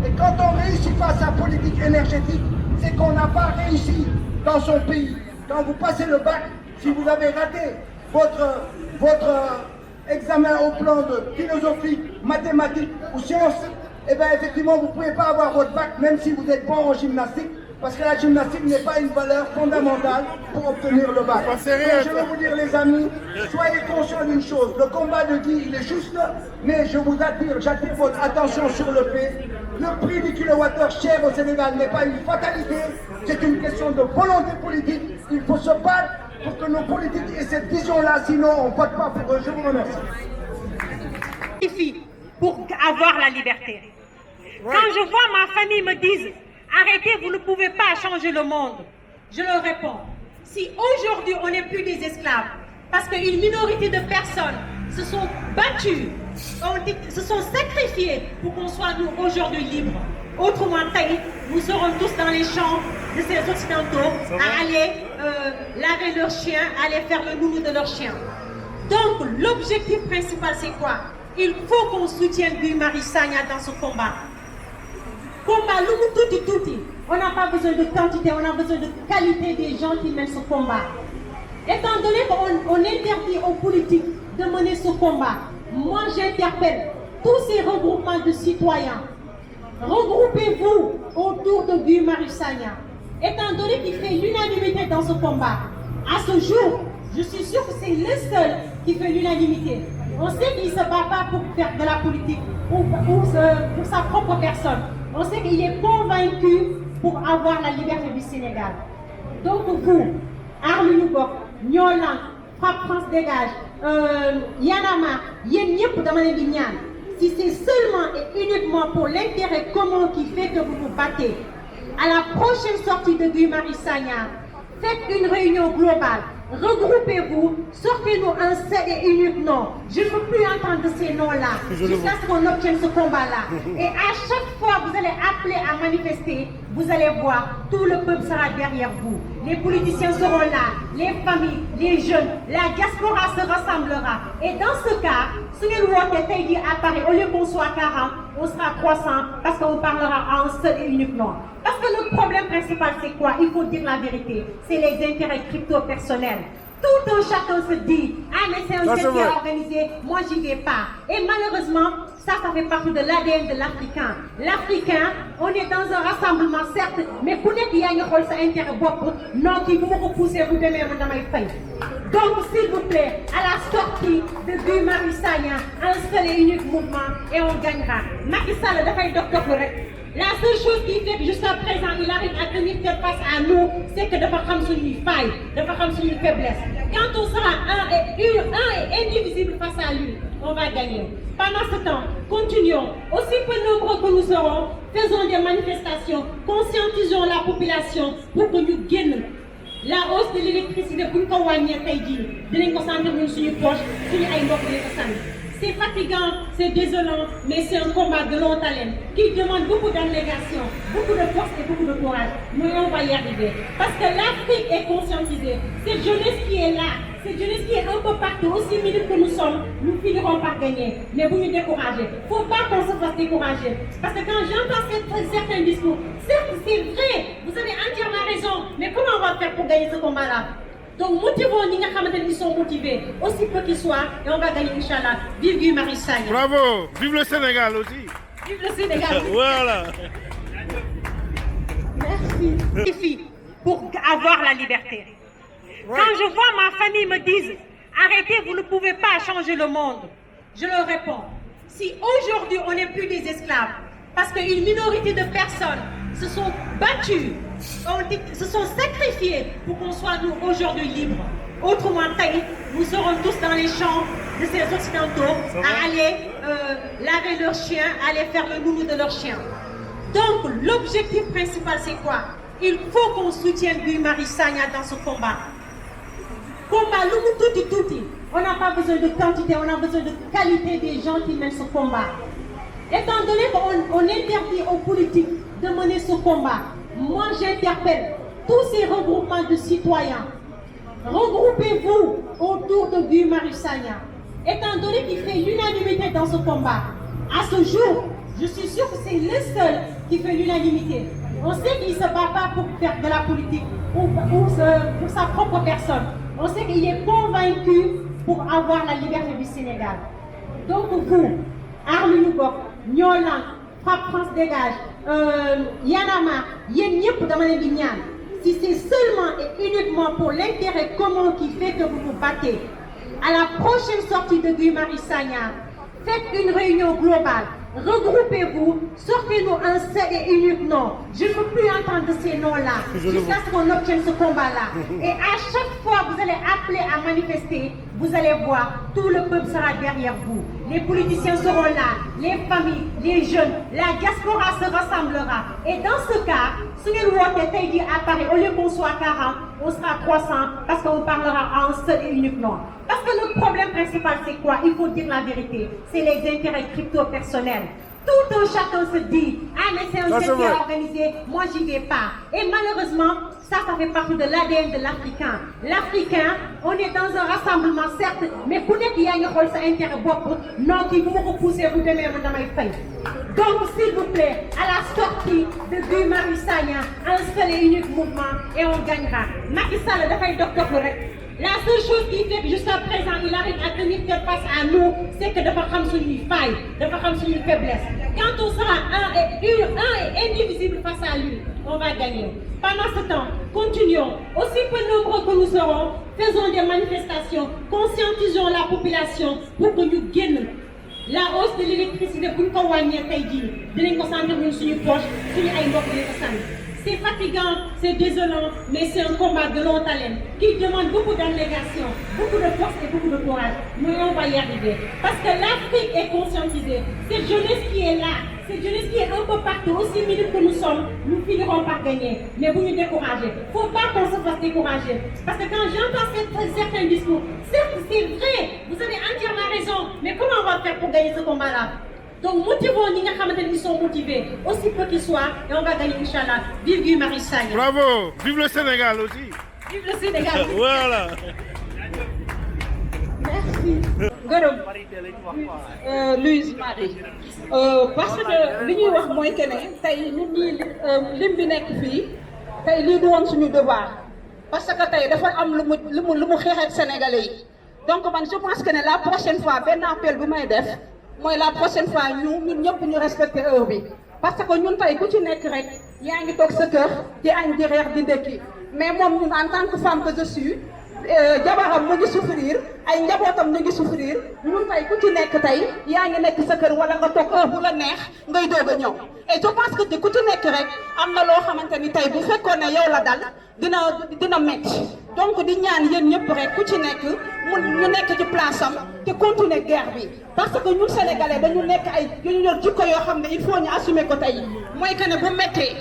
Et quand on ne réussit pas sa politique énergétique, c'est qu'on n'a pas réussi dans son pays. Quand vous passez le bac, si vous avez raté votre examen au plan de philosophie, mathématiques ou sciences, eh bien effectivement vous ne pouvez pas avoir votre bac même si vous êtes bon en gymnastique, parce que la gymnastique n'est pas une valeur fondamentale pour obtenir le bac. Donc, je vais vous dire les amis, soyez conscients d'une chose, le combat de Guy il est juste, mais je vous j'attire votre attention sur le fait, le prix du kilowattheure cher au Sénégal n'est pas une fatalité, c'est une question de volonté politique, il faut se battre pour que nos politiques aient cette vision-là, sinon on ne vote pas pour eux. Je vous remercie. Pour avoir la liberté. Quand je vois ma famille me dire arrêtez, vous ne pouvez pas changer le monde, je leur réponds, si aujourd'hui on n'est plus des esclaves, parce qu'une minorité de personnes se sont battues, se sont sacrifiées pour qu'on soit nous aujourd'hui libres. Autrement, nous serons tous dans les champs de ces occidentaux à aller laver leurs chiens, à aller faire le nounou de leurs chiens. Donc l'objectif principal c'est quoi? Il faut qu'on soutienne Guy Marius Sagna dans ce combat. Combat, touti. On n'a pas besoin de quantité, on a besoin de qualité des gens qui mènent ce combat. Étant donné qu'on interdit aux politiques de mener ce combat, moi j'interpelle tous ces regroupements de citoyens. Regroupez-vous autour de Guy Marius Sagna. Étant donné qu'il fait l'unanimité dans ce combat, à ce jour, je suis sûre que c'est le seul qui fait l'unanimité. On sait qu'il ne se bat pas pour faire de la politique ou pour sa propre personne. On sait qu'il est convaincu pour avoir la liberté du Sénégal. Donc vous, Arlu Nubok, Nyolan, Frappe France Dégage, Yanama, Yenyep Damanébignan, si c'est seulement et uniquement pour l'intérêt commun qui fait que vous vous battez, à la prochaine sortie de Guy Marius Sagna, faites une réunion globale, regroupez-vous, sortez-nous un seul et unique nom. Je ne veux plus entendre ces noms-là jusqu'à ce qu'on obtienne ce combat-là. Et à chaque fois que vous allez appeler à manifester, vous allez voir, tout le peuple sera derrière vous. Les politiciens seront là, les familles, les jeunes, la diaspora se rassemblera. Et dans ce cas, si nous voulons à Paris, au lieu qu'on soit 40, on sera 300 parce qu'on parlera à un seul et unique nom. Parce que le problème principal, c'est quoi? Il faut dire la vérité. C'est les intérêts crypto-personnels. Tout un chacun se dit, ah mais c'est un secteur organisé, moi j'y vais pas. Et malheureusement, ça fait partie de l'ADN de l'Africain. L'Africain, on est dans un rassemblement certes, mais vous n'êtes pas un sa intérêt beaucoup, non qui vous repousser vous demain dans mes failles. Donc s'il vous plaît, à la sortie de Guy Marius Sagna, un seul et unique mouvement et on gagnera. Macky Sall dafay docteur correct. La seule chose qui fait que jusqu'à présent il arrive à tenir tête face à nous, c'est que de faire comme sur une faille, de faire comme sur une faiblesse. Quand on sera un et indivisible face à lui, on va gagner. Pendant ce temps, continuons. Aussi peu nombreux que nous serons, faisons des manifestations, conscientisons la population pour que nous gagnons. La hausse de l'électricité pour nous wàññee tey jii dinañ ko sentir ñun suñu poche suñu ay mbokk yi ko sànni. C'est fatigant, c'est désolant, mais c'est un combat de long haleine qui demande beaucoup d'abnégation, beaucoup de force et beaucoup de courage. Mais on va y arriver. Parce que l'Afrique est conscientisée. Cette jeunesse qui est là, cette jeunesse qui est un peu partout, aussi minute que nous sommes, nous finirons par gagner. Mais vous nous découragez. Il ne faut pas qu'on se fasse décourager. Parce que quand j'entends certains discours, certes c'est vrai, vous avez entièrement raison, mais comment on va faire pour gagner ce combat-là? Donc motivons les gens qui sont motivés, aussi peu qu'ils soient, et on va gagner, Inch'Allah. Vive Guy Marius Sagna. Bravo, vive le Sénégal aussi. Vive le Sénégal. Voilà. Merci. Pour avoir la liberté. Quand je vois ma famille me dire, arrêtez, vous ne pouvez pas changer le monde, je leur réponds, si aujourd'hui on n'est plus des esclaves, parce qu'une minorité de personnes se sont battues, se sont sacrifiés pour qu'on soit nous aujourd'hui libres. Autrement, nous serons tous dans les champs de ces occidentaux à aller laver leurs chiens, à aller faire le nounou de leurs chiens. Donc l'objectif principal c'est quoi? Il faut qu'on soutienne Guy Marius Sagna dans ce combat. Combat, touti. On n'a pas besoin de quantité, on a besoin de qualité des gens qui mènent ce combat. Étant donné qu'on interdit aux politiques de mener ce combat, moi j'interpelle tous ces regroupements de citoyens. Regroupez-vous autour de Guy Marius Sagna. Étant donné qu'il fait l'unanimité dans ce combat, à ce jour, je suis sûre que c'est le seul qui fait l'unanimité. On sait qu'il ne se bat pas pour faire de la politique ou pour sa propre personne. On sait qu'il est convaincu pour avoir la liberté du Sénégal. Donc vous, Arlu Nubok, Nyolan, Frappe France Dégage, Yanama, Yen Nyep Damane Bignan, si c'est seulement et uniquement pour l'intérêt commun qui fait que vous vous battez, à la prochaine sortie de Guy Marius Sagna, faites une réunion globale. Regroupez-vous, sortez-nous un seul et unique nom. Je ne veux plus entendre ces noms-là jusqu'à ce qu'on obtienne ce combat-là. Et à chaque fois que vous allez appeler à manifester, vous allez voir, tout le peuple sera derrière vous. Les politiciens seront là, les familles, les jeunes, la diaspora se rassemblera. Et dans ce cas, si nous voulons à Paris, au lieu qu'on soit 40, on sera 300 parce qu'on parlera à un seul et unique nom. Parce que le problème principal, c'est quoi? Il faut dire la vérité. C'est les intérêts crypto-personnels. Tout un chacun se dit, ah mais c'est un secteur organisé, moi j'y vais pas. Et malheureusement, ça fait partie de l'ADN de l'Africain. L'Africain, on est dans un rassemblement certes, mais vous n'êtes pas un sa intérêt beaucoup, non qui vous repousser vous demain dans mes failles. Donc s'il vous plaît, à la sortie de Guy Marius Sagna, un seul et unique mouvement et on gagnera. Macky Sall dafay docteur correct. La seule chose qui fait que jusqu'à présent il arrive à tenir tête face à nous, c'est que de faire comme sur une faille, de faire comme sur une faiblesse. Quand on sera un et indivisible face à lui, on va gagner. Pendant ce temps, continuons. Aussi peu nombreux que nous serons, faisons des manifestations, conscientisons la population pour que nous gagnons. La hausse de l'électricité pour nous wàññee tey jii dinañ ko sentir ñun suñu poche suñu ay mbokk yi ko sànni. C'est fatigant, c'est désolant, mais c'est un combat de longue haleine qui demande beaucoup d'abnégation, beaucoup de force et beaucoup de courage. Mais on va y arriver. Parce que l'Afrique est conscientisée. Cette jeunesse qui est là, cette jeunesse qui est un peu partout, aussi minute que nous sommes, nous finirons par gagner. Mais vous nous découragez. Il ne faut pas qu'on se fasse décourager. Parce que quand j'entends certains discours, certes c'est vrai, vous avez entièrement raison, mais comment on va faire pour gagner ce combat-là? Donc motivons ñi nga xamante ne ils sont motivés, aussi peu qu'ils soient, et on va gagner Inch'Allah. Vive Guy Marius Sagna. Bravo, vive le Sénégal aussi. Vive le Sénégal. Voilà. Merci. gërëm Louise Marie parce que li ñuy wax mooy que ne tey ñun ñii lim bi nekk fii tey lii du woon suñu devoir parce que tey dafa am lu mu xeex ak Sénégalais yi donc man je pense que ne la prochaine fois benn appel bi may def mooy la prochaine fois ñun ñëpp ñu respecter heure bi parce que ñun tey ku ci nekk rek yaa ngi toog sa kër di añ di reer di ndekki mais moom ñun en tant que femme que je suis jabaram mu ngi souffrir ay njabootam ñu ngi souffrir ñun tey ku ci nekk tey yaa ngi nekk sa kër wala nga toog heure bu la neex ngay doog a ñëw et je pense que ku ci nekk rek am na loo xamante ni tey bu fekkoon ne yow la dal dina métti donc di ñaan yéen ñëpp rek ku ci nekk ñu nekk ci place am te continuer guerre bi parce que ñun sénégalais dañu nekk ay ñu yor jikko yoo xam ne il faut ñu assumer ko tey mooy que ne bu méttee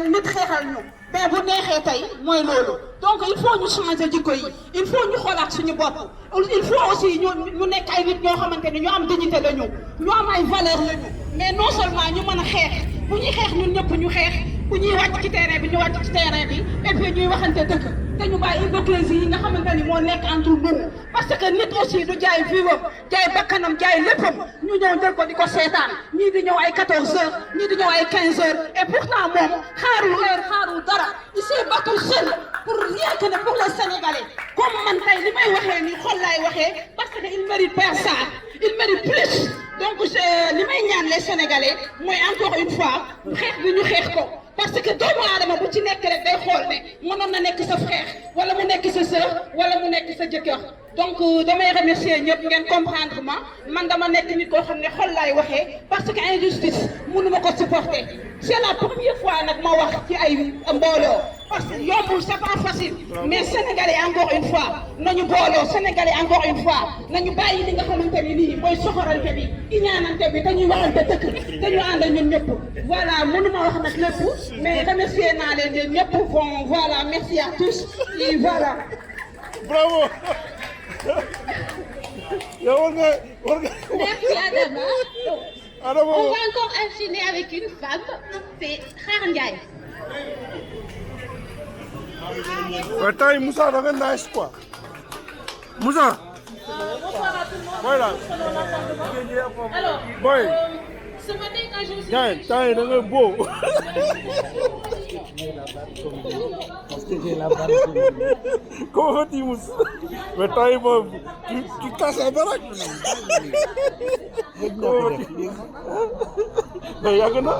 nit xeexal ñu mais bu neexee tey mooy loolu donc il faut ñu changer jikko yi il faut ñu xoolaat suñu bopp il faut aussi ñu nekk ay nit ñoo xamante ne ñu am dignité lañu ñu am ay valeur lañu mais non seulement ñu mën a xeex bu ñuy xeex ñun ñëpp ñu xeex bu ñuy wàcc ci terrain bi ñu wàcc ci terrain bi et puis ñuy waxante dëgg te ñu bàyyi hypocrisie yi nga xamante ni moo nekk entre nous parce que nit aussi du jaay viwam jaay bakkanam jaay léppam ñu ñëw jël ko di ko seetaan ñii di ñëw ay 14 heures ñii di ñëw ay 15 heures et pourtant moom xaarul dara il s'est battu seul pour rien que ne pour les Sénégalais comme man tey li may waxee ni xol laay waxee parce que il mérite pas ça il mérite plus donc li may ñaan les Sénégalais mooy encore une fois xeex bi ñu xeex ko parce que doomu aadama bu ci nekk rek day xool ne mënoon na nekk sa frère wala mu nekk sa sœur wala mu nekk sa jëkkër donc damay remercier ñëpp ngeen comprendre ma man dama nekk nit koo xam ne xol laay waxee parce que injustice mënu ma ko supporter c'est la première fois nag ma wax ci ay mbooloo parce que yombul c'est pas facile mais Sénégalais encore une fois nañu booloo Sénégalais encore une fois nañu bàyyi li nga xamante ni nii mooy soxorante bi iñaanante bi dañuy waxante dëkk dañu ànd ñun ñëpp voilà mënuma wax nag lépp mais remercier naa leen yéen ñëpp bon voilà merci à tous et voilà. Bravo. Merci Adama. On va encore enchaîner avec une femme, c'est Khar Ndiaye. Attends, Moussa, da nga nice quoi. Moussa. Bonsoir à tout le monde. Voilà. Alors, Boy. ce matin quand je me suis Tiens, da nga beau. Comment vas-tu, Moussa? Mais tu casses la baraque. Mais yàgg na.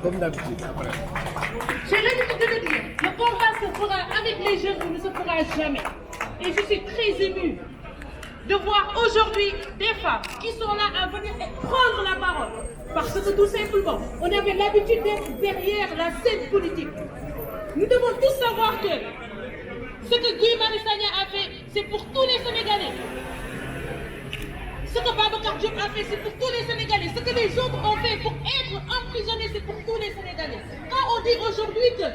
Comme d'habitude. J'ai l'habitude de le dire, le combat se fera avec les jeunes ou ne se fera jamais. Et je suis très émue de voir aujourd'hui des femmes qui sont là à venir prendre la parole. Parce que tout simplement, on avait l'habitude d'être derrière la scène politique. Nous devons tous savoir que ce que Guy Marius Sagna a fait, c'est pour tous les Sénégalais. Ce que Babacar Diop a fait, c'est pour tous les Sénégalais. Ce que les autres ont fait pour être emprisonnés, c'est pour tous les Sénégalais. Quand on dit aujourd'hui que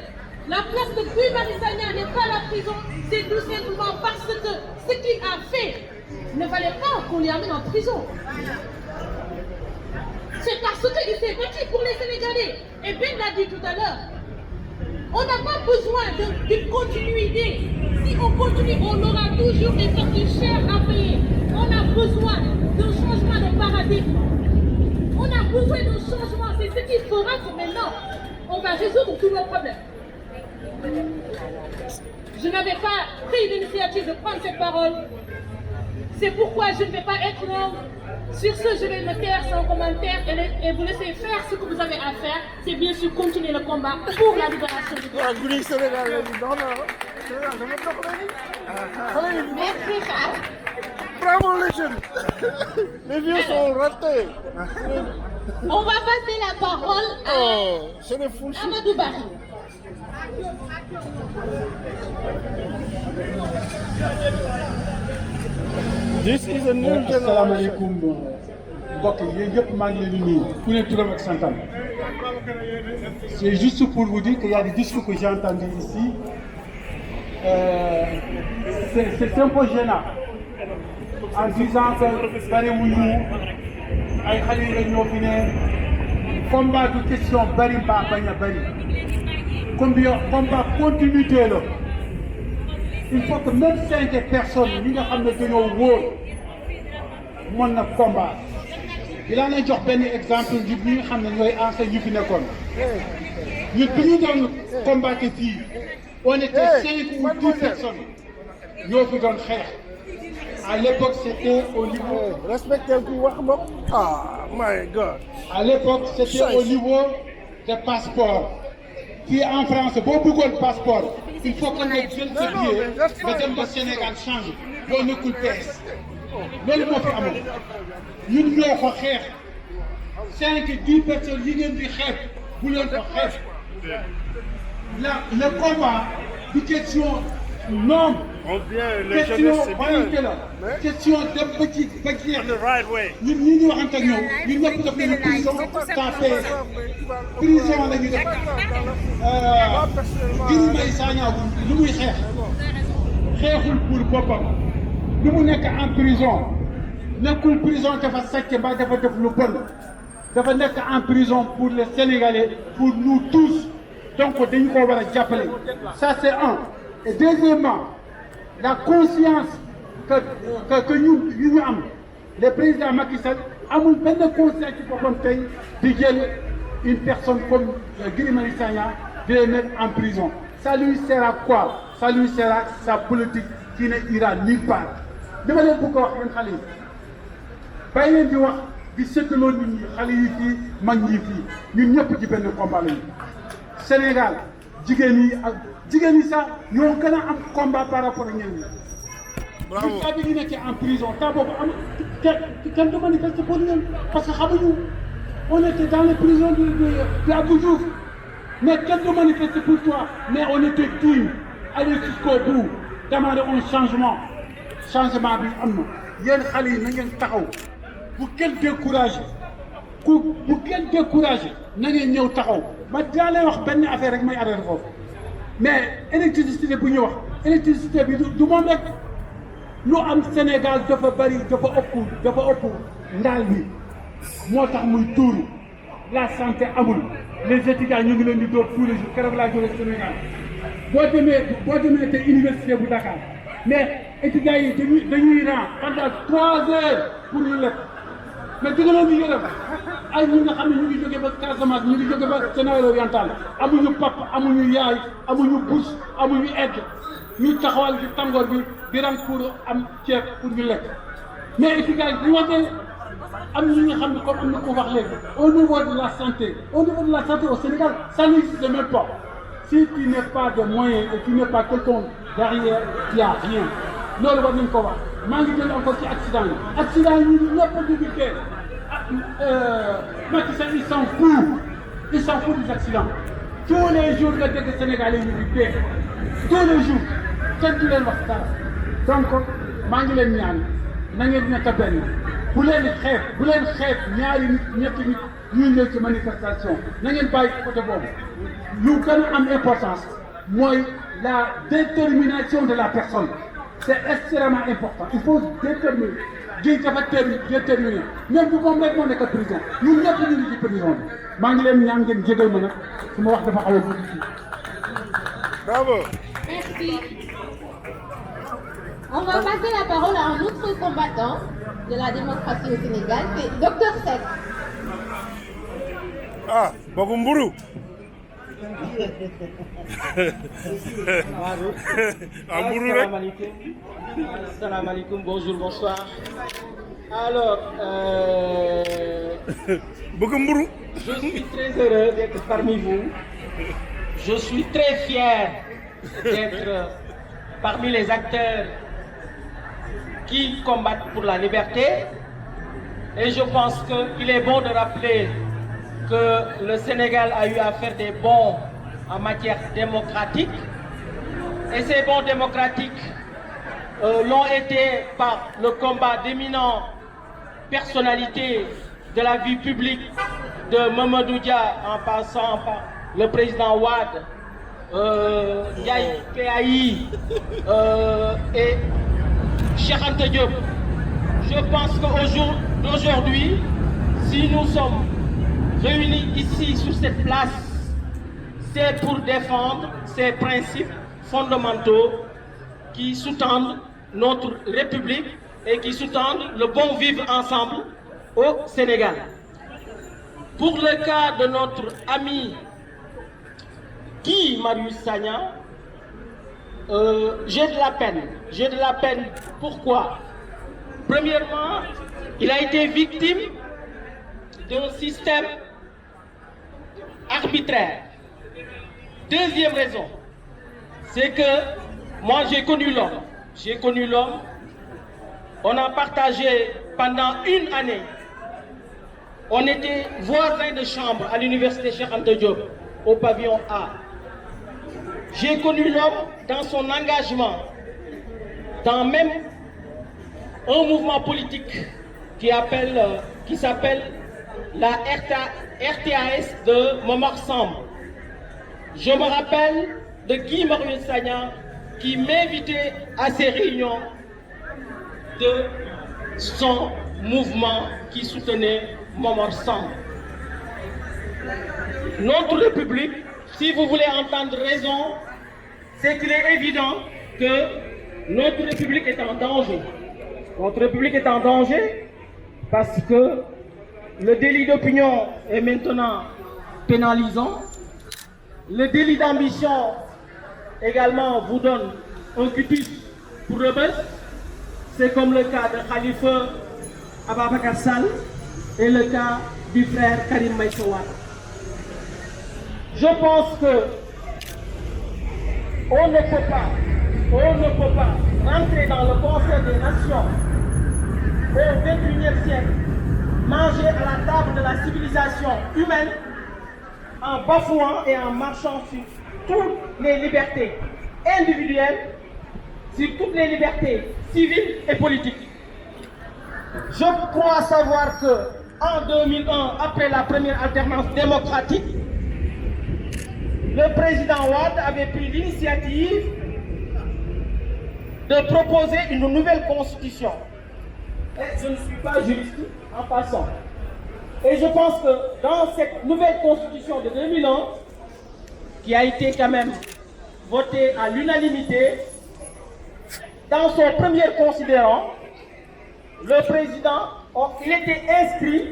la place de Guy Marius Sagna n'est pas la prison, c'est tout simplement parce que ce qu'il a fait ne valait pas qu'on l'y amène en prison. C'est parce qu'il s'est battu pour les Sénégalais. Et Ben l'a dit tout à l'heure. On n'a pas besoin d'une continuité. Si on continue, on aura toujours des factures chères à payer. On a besoin d'un changement de paradigme. On a besoin d'un changement. C'est ce qu'il fera que maintenant, on va résoudre tous nos problèmes. Je n'avais pas pris l'initiative de prendre cette parole. C'est pourquoi je ne vais pas être longue. Sur ce, je vais me taire sans commentaire et vous laisser faire ce que vous avez à faire. C'est bien sûr continuer le combat pour la libération du peuple. Merci, Charles. Bravo les jeunes. Les vieux sont ratés. On va passer la parole à c'est des fous. Amadou Barry. This is a new generation. Asalaamaaleykum mbokk yi yéen ñëpp maa ngi leen di nuyu ku ne turam ak santam. C'est juste pour vous dire qu'il y a des discours que j'ai entendus ici. C'est un peu gênant en disant que bariwuñu ay xale yi ñoo fi ne combat du question bari mbaa bañ a bari combat continuité la. Il faut que même 5 personnes ñi nga xam ne dañoo wóor mën na combat. dinaa leen jox benn exemple di ñi nga xam ne ñooy anciens yu fi nekkoon ñun bi ñu doon combattre fii on était 5 ou 10 personnes ñoo fi doon xeex. À l'époque c'était au niveau. Respectez ku wax mbokk. Ah my God. À l'époque c'était au niveau des passeports. Fii en France boo bëggoon passeport il faut que nga jël sa billet nga dem ba Sénégal change boo nekkul PS loolu moo fi amoon ñun ñoo ko xeex 5-10 personnes yi ngeen di xeex bu leen ko xeex le combat du question nombre question qualité la question dem ba ci ba jeex ñun ñi ñu waxante ak ñoom ñun ñëpp def nañu prison sans PS prison la ñu def Guy Marius Sagna lu muy xeexul pour boppam lu mu nekk en prison nekkul prison dafa sàcc mbaa dafa def lu bon dafa nekk en prison pour les Sénégalais pour nous tous donc dañu ko war a jàppale ça c'est un et deuxièmement la conscience que ñu am le président Macky Sall amul benn conscience ci boppam tey di jël une personne comme Guy Marius Sagna de les mettre en prison. Ça lui sert à quoi? Ça lui sert à sa politique qui ne ira nulle part. dama leen bëgg a wax yéen xale yi bàyyi leen di wax di seetloo nit ñi xale yi fii mag ñi fii ñun ñëpp ci benn combat lañu. Sénégal jigéen ñi sax ñoo gën a am combat par rapport ak ñenn ñi. bravo bu fekkee ñu nekkee en prison temps boobu am kenn du manifester pour ñun parce que xamuñu on était dans les prisons de Abdou Diouf. Mais kenn du manifester pour toi mais on était digne aller jusqu'au bout demander un changement bi am na yéen xale yi na ngeen taxaw bu kenn découragé na ngeen ñëw taxaw ma daa lay wax benn affaire rek may arrêté foofu mais électricité bu ñu wax électricité bi du moom rek lu am Sénégal dafa bari dafa ëpp ndaal bi moo tax muy tuuru la santé amul. Les étudiants ñu ngi leen di dóor tous les jours keroog laa jógee Sénégal boo demee te université bu Dakar mais étudiants yi dañuy rang pendant 3 heures pour ñu lekk mais di nga leen di yërëm ay ñi nga xam ne ñu ngi jógee ba Casamance ñu ngi jógee ba Sénégal oriental amuñu papa amuñu yaay amuñu bourse amuñu aide ñu taxawal ci tàngoor bi di rang pour am ceeb pour ñu lekk mais étudiants yi bu wootee am ñi nga xam ne comme am na ko wax léegi au niveau de la santé au Sénégal ça n'existe même pas si tu n'as pas de moyens et tu n'es pas quelqu'un derrière il y a rien loolu war nañu ko wax maa ngi jël encore ci accident yi ñu ñëpp ñu ngi dee Macky Sall il s'en fout des accidents tous les jours nga dégg Sénégalais yi ñu ngi dee tous les jours kenn du leen wax dara donc maa ngi leen ñaan na ngeen nekk benn bu leen xeeb ñaari nit ñetti nit ñuy ñëw ci manifestation na ngeen bàyyi côté boobu lu gën a am importance mooy la détermination de la personne c'est extrêmement important il faut déterminer ji dafa déterminer même bu moom rek moo nekk prison ñun ñëpp ñu ngi ci prison bi maa ngi leen ñaan ngeen jégal ma nag su ma wax dafa xaw a gudd fii. Bravo. Merci. On va passer la parole à un autre combattant de la démocratie au Sénégal, c'est Dr Seck. Ah, Bogu Mburu. Salam alaikum, bonjour, bonsoir. Alors, Bogu Mburu. Je suis très heureux d'être parmi vous. Je suis très fier d'être parmi les acteurs qui combattent pour la liberté. Et je pense qu'il est bon de rappeler que le Sénégal a eu à faire des bons en matière démocratique. Et ces bons démocratiques l'ont été par le combat d'éminentes personnalités de la vie publique, de Mamadou Dia en passant par le président Wade, Ndiaye Keahi et Cheikh Anta Diop. Je pense qu'aujourd'hui, si nous sommes réunis ici sur cette place, c'est pour défendre ces principes fondamentaux qui sous-tendent notre République et qui sous-tendent le bon vivre ensemble au Sénégal. Pour le cas de notre ami Guy Marius Sagna, j'ai de la peine. J'ai de la peine. Pourquoi? Premièrement, il a été victime d'un système arbitraire. Deuxième raison, c'est que moi j'ai connu l'homme. J'ai connu l'homme. On a partagé pendant une année. On était voisins de chambre à l'université Cheikh Anta Diop, au pavillon A. J'ai connu l'homme dans son engagement, dans même un mouvement politique qui s'appelle la RTAS de Momar Samb. Je me rappelle de Guy Marius Sagna qui m'invitait à ces réunions de son mouvement qui soutenait Momar Samb. Notre République, si vous voulez entendre raison, c'est qu'il est évident que notre République est en danger. Notre République est en danger parce que le délit d'opinion est maintenant pénalisant. Le délit d'ambition également vous donne un cutus pour rebelle. C'est comme le cas de Khalifa Ababacar Sall et le cas du frère Karim Meïssa Wade. Je pense que on ne peut pas rentrer dans le Conseil des Nations au XXIe siècle, manger à la table de la civilisation humaine en bafouant et en marchant sur toutes les libertés individuelles, sur toutes les libertés civiles et politiques. Je crois savoir que en 2001, après la première alternance démocratique, le président Wade avait pris l'initiative de proposer une nouvelle constitution. Et je ne suis pas juriste en passant. Et je pense que dans cette nouvelle constitution de 2001, qui a été quand même votée à l'unanimité, dans son premier considérant, le président, il était inscrit.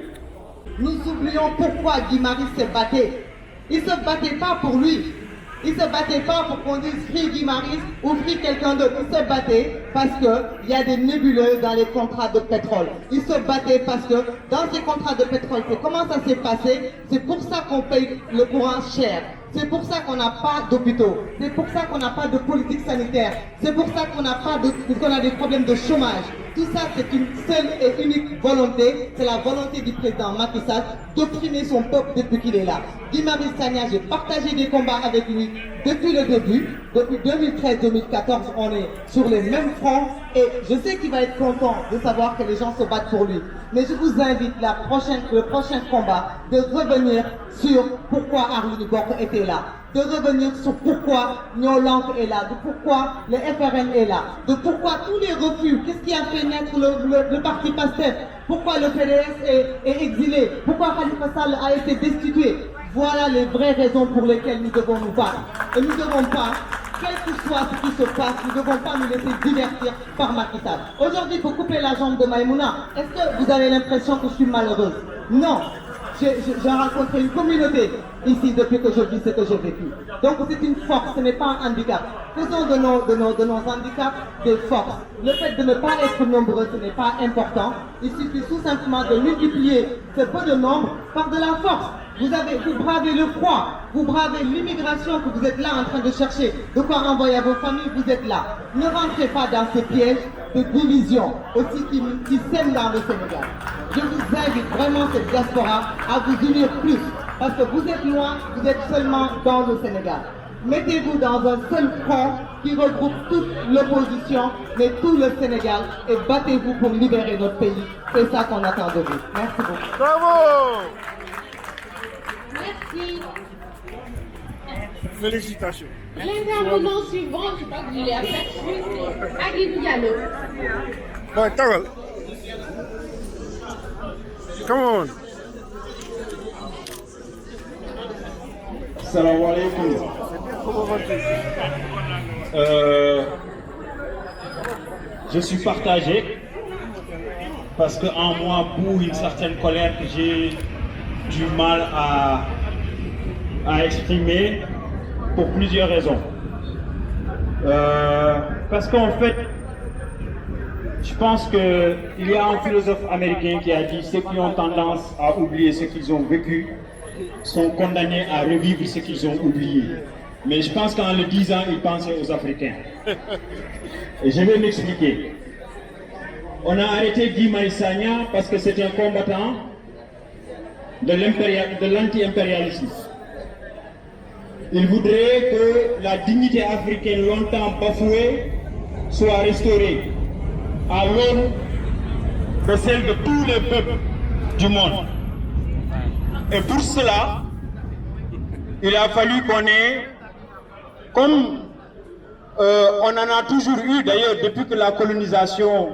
Nous oublions pourquoi Guy Marius se battait. Il ne se battait pas pour lui. Il ne se battait pas pour qu'on dise free Guy Marius ou free quelqu'un d'autre. Il se battait parce qu'il y a des nébuleuses dans les contrats de pétrole. Il se battait parce que dans ces contrats de pétrole, c'est comment ça s'est passé. C'est pour ça qu'on paye le courant cher. C'est pour ça qu'on n'a pas d'hôpitaux. C'est pour ça qu'on n'a pas de politique sanitaire. C'est pour ça qu'on a des problèmes de chômage. Tout ça, c'est une seule et unique volonté. C'est la volonté du président Macky Sall d'opprimer son peuple depuis qu'il est là. Guy Marius Sagna, j'ai partagé des combats avec lui depuis le début. Depuis 2013-2014, on est sur les mêmes fronts. Et je sais qu'il va être content de savoir que les gens se battent pour lui. Mais je vous invite le prochain combat de revenir sur pourquoi Arlene Bok était là. De revenir sur pourquoi Nyolank est là, de pourquoi le FRN est là, de pourquoi tous les refus, qu'est-ce qui a fait naître le parti PASTEF, pourquoi le PDS est exilé, pourquoi Khalifa Sall a été destitué. Voilà les vraies raisons pour lesquelles nous devons nous battre. Et nous ne devons pas, quel que soit ce qui se passe, nous ne devons pas nous laisser divertir par Macky Sall. Aujourd'hui, il faut couper la jambe de Maïmouna. Est-ce que vous avez l'impression que je suis malheureuse? Non. J'ai rencontré une communauté ici depuis que je vis ce que j'ai vécu. Donc c'est une force, ce n'est pas un handicap. Faisons de nos handicaps des forces. Le fait de ne pas être nombreux, ce n'est pas important. Il suffit tout simplement de multiplier ce peu de nombre par de la force. Vous bravez le froid, vous bravez l'immigration que vous êtes là en train de chercher, de quoi renvoyer à vos familles, vous êtes là. Ne rentrez pas dans ce piège de division aussi qui sème dans le Sénégal. Je vous invite vraiment, cette diaspora, à vous unir plus, parce que vous êtes loin, vous êtes seulement dans le Sénégal. Mettez-vous dans un seul front qui regroupe toute l'opposition, mais tout le Sénégal, et battez-vous pour libérer notre pays. C'est ça qu'on attend de vous. Merci beaucoup. Bravo! Merci. Félicitations. L'intervenant suivant, je crois qu'il est aperçu, c'est Agui Diallo. Boy, Tawal. Come on. Salam alaikum. Je suis partagé parce qu'en moi bout une certaine colère que j'ai du mal à exprimer pour plusieurs raisons. Parce qu'en fait, je pense qu'il y a un philosophe américain qui a dit ceux qui ont tendance à oublier ce qu'ils ont vécu sont condamnés à revivre ce qu'ils ont oublié. Mais je pense qu'en le disant, il pensait aux Africains. Et je vais m'expliquer. On a arrêté Guy Marius Sagna parce que c'est un combattant de l'anti-impérialisme. Il voudrait que la dignité africaine longtemps bafouée soit restaurée à l'aune de celle de tous les peuples du monde. Et pour cela, il a fallu qu'on ait, comme on en a toujours eu d'ailleurs depuis que la colonisation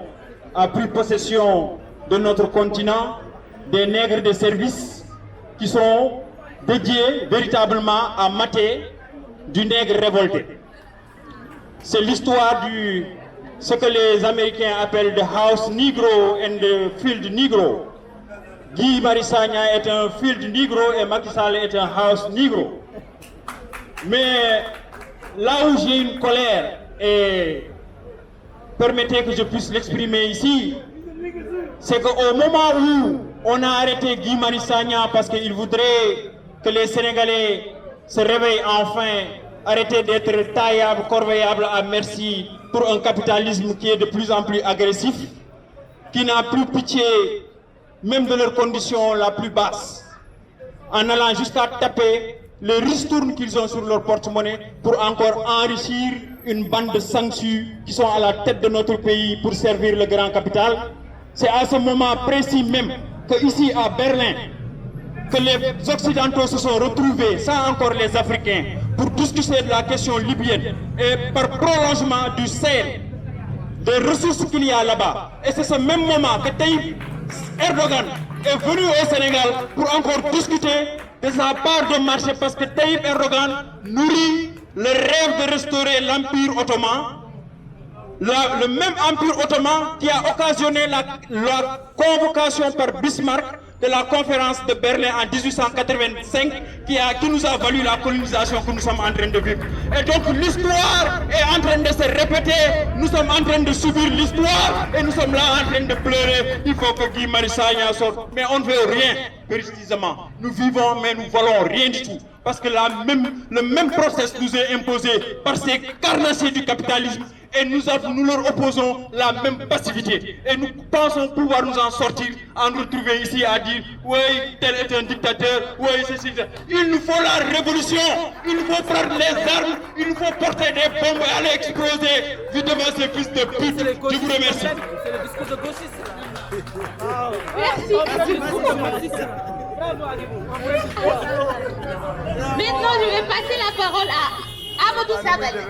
a pris possession de notre continent, des nègres de service qui sont dédiés véritablement à mater du nègre révolté. C'est l'histoire du ce que les Américains appellent the house negro and the field negro. Guy Marius Sagna est un field negro et Macky Sall est un house negro. Mais là où j'ai une colère, et permettez que je puisse l'exprimer ici, c'est qu'au moment où on a arrêté Guy Marius Sagna parce qu'il voudrait que les Sénégalais se réveillent enfin, arrêter d'être taillables, corveillables à merci pour un capitalisme qui est de plus en plus agressif, qui n'a plus pitié même de leurs conditions la plus basse, en allant jusqu'à taper les ristournes qu'ils ont sur leur porte-monnaie pour encore enrichir une bande de sangsues qui sont à la tête de notre pays pour servir le grand capital. C'est à ce moment précis même que ici à Berlin, que les Occidentaux se sont retrouvés, sans encore les Africains, pour discuter de la question libyenne et par prolongement du Sahel, des ressources qu'il y a là-bas. Et c'est ce même moment que Tayyip Erdogan est venu au Sénégal pour encore discuter de sa part de marché, parce que Tayyip Erdogan nourrit le rêve de restaurer l'Empire ottoman, le même Empire ottoman qui a occasionné la convocation par Bismarck de la conférence de Berlin en 1885 qui nous a valu la colonisation que nous sommes en train de vivre. Et donc l'histoire est en train de se répéter, nous sommes en train de subir l'histoire et nous sommes là en train de pleurer. Il faut que Guy Marius Sagna sorte, mais on ne veut rien précisément. Nous vivons mais nous ne volons rien du tout. Parce que le même process nous est imposé par ces carnassiers du capitalisme et nous leur opposons la même passivité. Et nous pensons pouvoir nous en sortir en nous retrouver ici à dire oui, tel est un dictateur, oui, c'est. Il nous faut la révolution, il nous faut prendre les armes, il nous faut porter des bombes et aller exploser devant ces fils de pute. Je vous remercie. C'est le discours de gauchiste. Merci. Maintenant, je vais passer la parole à Amadou Sabali.